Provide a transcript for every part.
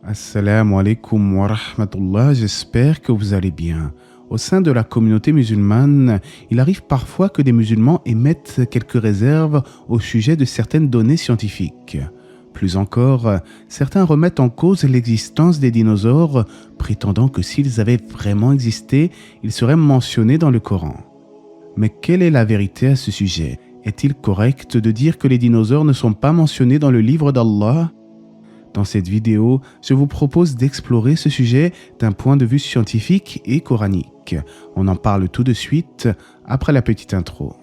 Assalamu alaikum wa rahmatullah, j'espère que vous allez bien. Au sein de la communauté musulmane, il arrive parfois que des musulmans émettent quelques réserves au sujet de certaines données scientifiques. Plus encore, certains remettent en cause l'existence des dinosaures, prétendant que s'ils avaient vraiment existé, ils seraient mentionnés dans le Coran. Mais quelle est la vérité à ce sujet? Est-il correct de dire que les dinosaures ne sont pas mentionnés dans le livre d'Allah? Dans cette vidéo, je vous propose d'explorer ce sujet d'un point de vue scientifique et coranique. On en parle tout de suite après la petite intro.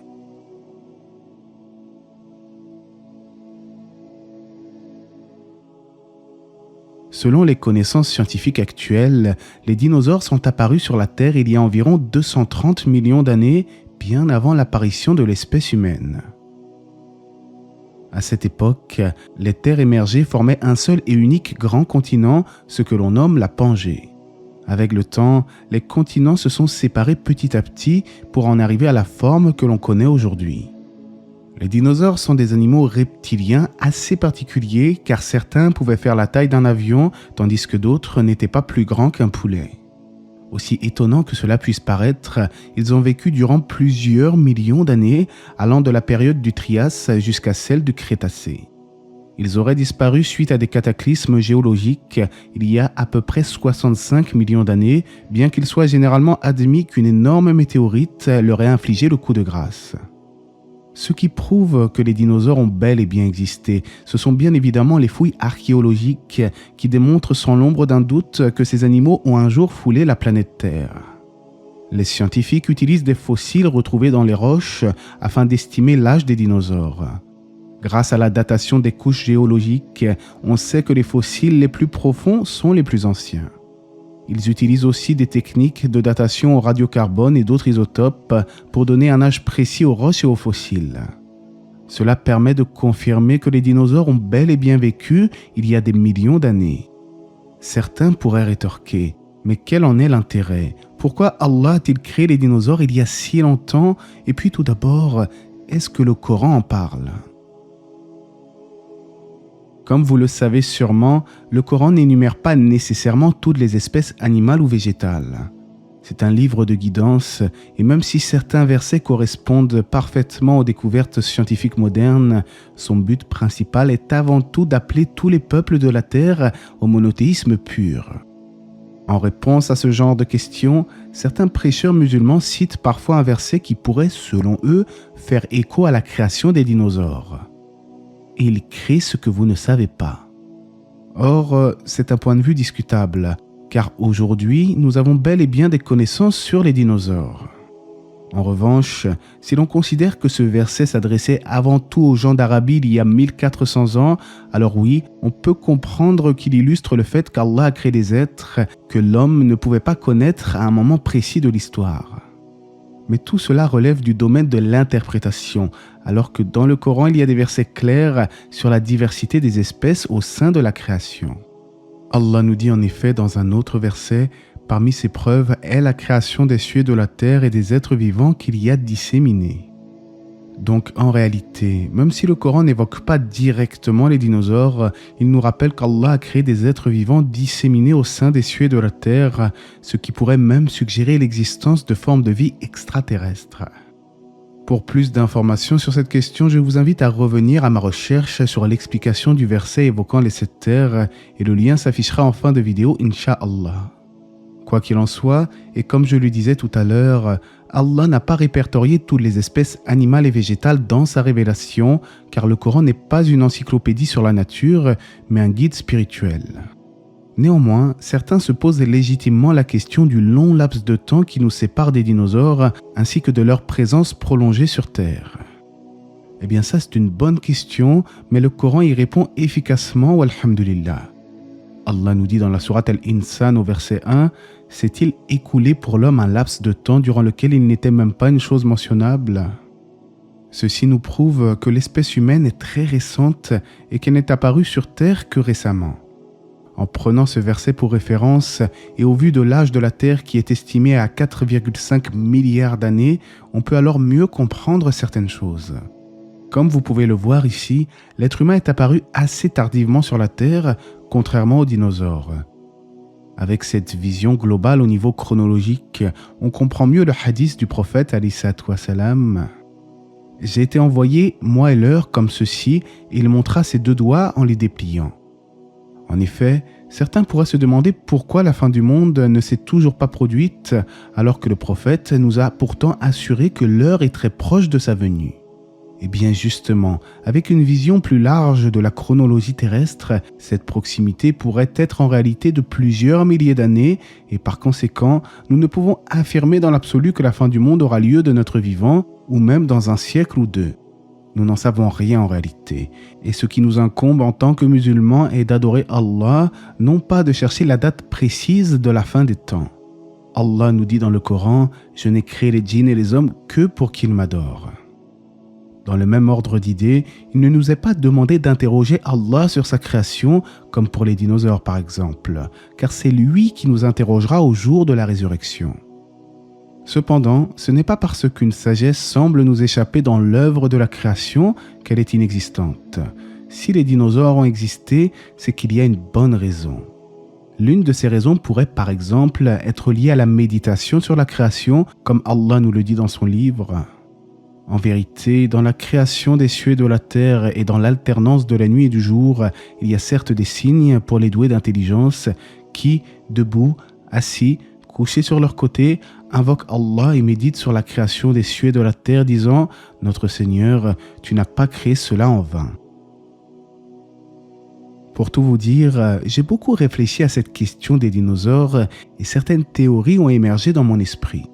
Selon les connaissances scientifiques actuelles, les dinosaures sont apparus sur la Terre il y a environ 230 millions d'années, bien avant l'apparition de l'espèce humaine. À cette époque, les terres émergées formaient un seul et unique grand continent, ce que l'on nomme la Pangée. Avec le temps, les continents se sont séparés petit à petit pour en arriver à la forme que l'on connaît aujourd'hui. Les dinosaures sont des animaux reptiliens assez particuliers car certains pouvaient faire la taille d'un avion tandis que d'autres n'étaient pas plus grands qu'un poulet. Aussi étonnant que cela puisse paraître, ils ont vécu durant plusieurs millions d'années, allant de la période du Trias jusqu'à celle du Crétacé. Ils auraient disparu suite à des cataclysmes géologiques il y a à peu près 65 millions d'années, bien qu'il soit généralement admis qu'une énorme météorite leur ait infligé le coup de grâce. Ce qui prouve que les dinosaures ont bel et bien existé, ce sont bien évidemment les fouilles archéologiques qui démontrent sans l'ombre d'un doute que ces animaux ont un jour foulé la planète Terre. Les scientifiques utilisent des fossiles retrouvés dans les roches afin d'estimer l'âge des dinosaures. Grâce à la datation des couches géologiques, on sait que les fossiles les plus profonds sont les plus anciens. Ils utilisent aussi des techniques de datation au radiocarbone et d'autres isotopes pour donner un âge précis aux roches et aux fossiles. Cela permet de confirmer que les dinosaures ont bel et bien vécu il y a des millions d'années. Certains pourraient rétorquer, mais quel en est l'intérêt? Pourquoi Allah a-t-il créé les dinosaures il y a si longtemps? Et puis tout d'abord, est-ce que le Coran en parle? Comme vous le savez sûrement, le Coran n'énumère pas nécessairement toutes les espèces animales ou végétales. C'est un livre de guidance, et même si certains versets correspondent parfaitement aux découvertes scientifiques modernes, son but principal est avant tout d'appeler tous les peuples de la Terre au monothéisme pur. En réponse à ce genre de questions, certains prêcheurs musulmans citent parfois un verset qui pourrait, selon eux, faire écho à la création des dinosaures. Et il crée ce que vous ne savez pas. Or, c'est un point de vue discutable, car aujourd'hui, nous avons bel et bien des connaissances sur les dinosaures. En revanche, si l'on considère que ce verset s'adressait avant tout aux gens d'Arabie il y a 1400 ans, alors oui, on peut comprendre qu'il illustre le fait qu'Allah a créé des êtres que l'homme ne pouvait pas connaître à un moment précis de l'histoire. Mais tout cela relève du domaine de l'interprétation, alors que dans le Coran, il y a des versets clairs sur la diversité des espèces au sein de la création. Allah nous dit en effet dans un autre verset, « Parmi ces preuves est la création des cieux et de la terre et des êtres vivants qu'il y a disséminés. » Donc en réalité, même si le Coran n'évoque pas directement les dinosaures, il nous rappelle qu'Allah a créé des êtres vivants disséminés au sein des cieux et de la terre, ce qui pourrait même suggérer l'existence de formes de vie extraterrestres. Pour plus d'informations sur cette question, je vous invite à revenir à ma recherche sur l'explication du verset évoquant les 7 terres et le lien s'affichera en fin de vidéo, Inch'Allah. Quoi qu'il en soit, et comme je le disais tout à l'heure, Allah n'a pas répertorié toutes les espèces animales et végétales dans sa révélation, car le Coran n'est pas une encyclopédie sur la nature, mais un guide spirituel. Néanmoins, certains se posent légitimement la question du long laps de temps qui nous sépare des dinosaures, ainsi que de leur présence prolongée sur Terre. Eh bien ça c'est une bonne question, mais le Coran y répond efficacement, walhamdulillah. Allah nous dit dans la sourate Al-Insan au verset 1, « S'est-il écoulé pour l'homme un laps de temps durant lequel il n'était même pas une chose mentionnable ?» Ceci nous prouve que l'espèce humaine est très récente et qu'elle n'est apparue sur Terre que récemment. En prenant ce verset pour référence et au vu de l'âge de la Terre qui est estimé à 4,5 milliards d'années, on peut alors mieux comprendre certaines choses. Comme vous pouvez le voir ici, l'être humain est apparu assez tardivement sur la Terre, contrairement aux dinosaures. Avec cette vision globale au niveau chronologique, on comprend mieux le hadith du prophète alayhi salatu wassalam. J'ai été envoyé, moi et l'heure, comme ceci, et il montra ses deux doigts en les dépliant. En effet, certains pourraient se demander pourquoi la fin du monde ne s'est toujours pas produite, alors que le prophète nous a pourtant assuré que l'heure est très proche de sa venue. Eh bien justement, avec une vision plus large de la chronologie terrestre, cette proximité pourrait être en réalité de plusieurs milliers d'années et par conséquent, nous ne pouvons affirmer dans l'absolu que la fin du monde aura lieu de notre vivant ou même dans un siècle ou deux. Nous n'en savons rien en réalité et ce qui nous incombe en tant que musulmans est d'adorer Allah, non pas de chercher la date précise de la fin des temps. Allah nous dit dans le Coran « Je n'ai créé les djinns et les hommes que pour qu'ils m'adorent ». Dans le même ordre d'idées, il ne nous est pas demandé d'interroger Allah sur sa création, comme pour les dinosaures par exemple, car c'est lui qui nous interrogera au jour de la résurrection. Cependant, ce n'est pas parce qu'une sagesse semble nous échapper dans l'œuvre de la création qu'elle est inexistante. Si les dinosaures ont existé, c'est qu'il y a une bonne raison. L'une de ces raisons pourrait par exemple être liée à la méditation sur la création, comme Allah nous le dit dans son livre. En vérité, dans la création des cieux et de la terre et dans l'alternance de la nuit et du jour, il y a certes des signes pour les doués d'intelligence qui, debout, assis, couchés sur leur côté, invoquent Allah et méditent sur la création des cieux et de la terre, disant « Notre Seigneur, tu n'as pas créé cela en vain ». Pour tout vous dire, j'ai beaucoup réfléchi à cette question des dinosaures et certaines théories ont émergé dans mon esprit.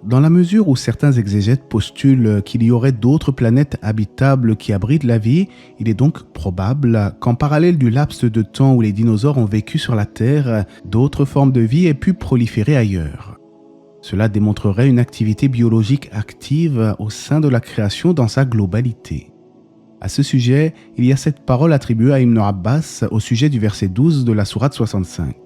Dans la mesure où certains exégètes postulent qu'il y aurait d'autres planètes habitables qui abritent la vie, il est donc probable qu'en parallèle du laps de temps où les dinosaures ont vécu sur la Terre, d'autres formes de vie aient pu proliférer ailleurs. Cela démontrerait une activité biologique active au sein de la création dans sa globalité. À ce sujet, il y a cette parole attribuée à Ibn Abbas au sujet du verset 12 de la sourate 65.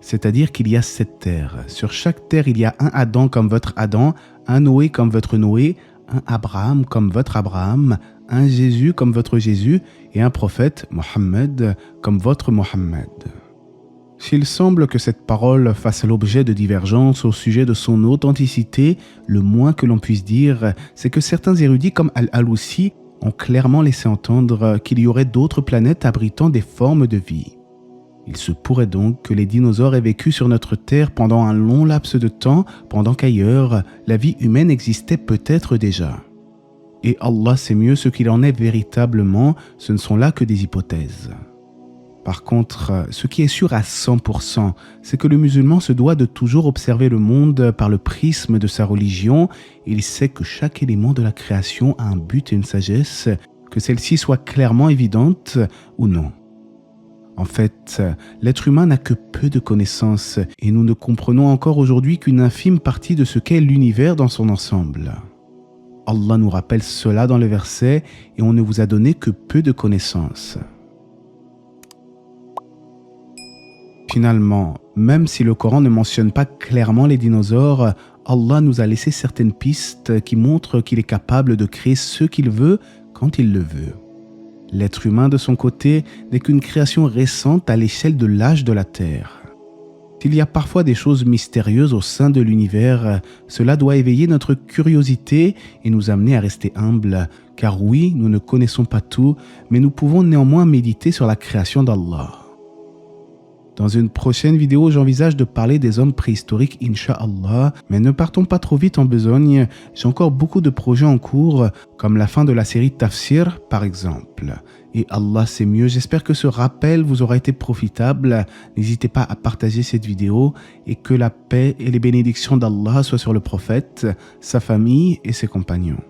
C'est-à-dire qu'il y a 7 terres. Sur chaque terre, il y a un Adam comme votre Adam, un Noé comme votre Noé, un Abraham comme votre Abraham, un Jésus comme votre Jésus et un prophète, Mohammed, comme votre Mohammed. S'il semble que cette parole fasse l'objet de divergences au sujet de son authenticité, le moins que l'on puisse dire, c'est que certains érudits comme Al-Alousi ont clairement laissé entendre qu'il y aurait d'autres planètes abritant des formes de vie. Il se pourrait donc que les dinosaures aient vécu sur notre Terre pendant un long laps de temps, pendant qu'ailleurs, la vie humaine existait peut-être déjà. Et Allah sait mieux ce qu'il en est véritablement, ce ne sont là que des hypothèses. Par contre, ce qui est sûr à 100%, c'est que le musulman se doit de toujours observer le monde par le prisme de sa religion. Il sait que chaque élément de la création a un but et une sagesse, que celle-ci soit clairement évidente ou non. En fait, l'être humain n'a que peu de connaissances et nous ne comprenons encore aujourd'hui qu'une infime partie de ce qu'est l'univers dans son ensemble. Allah nous rappelle cela dans le verset et on ne vous a donné que peu de connaissances. Finalement, même si le Coran ne mentionne pas clairement les dinosaures, Allah nous a laissé certaines pistes qui montrent qu'il est capable de créer ce qu'il veut quand il le veut. L'être humain, de son côté, n'est qu'une création récente à l'échelle de l'âge de la Terre. S'il y a parfois des choses mystérieuses au sein de l'univers, cela doit éveiller notre curiosité et nous amener à rester humbles, car oui, nous ne connaissons pas tout, mais nous pouvons néanmoins méditer sur la création d'Allah. Dans une prochaine vidéo, j'envisage de parler des hommes préhistoriques, Inch'Allah, mais ne partons pas trop vite en besogne, j'ai encore beaucoup de projets en cours, comme la fin de la série Tafsir, par exemple. Et Allah sait mieux, j'espère que ce rappel vous aura été profitable. N'hésitez pas à partager cette vidéo et que la paix et les bénédictions d'Allah soient sur le prophète, sa famille et ses compagnons.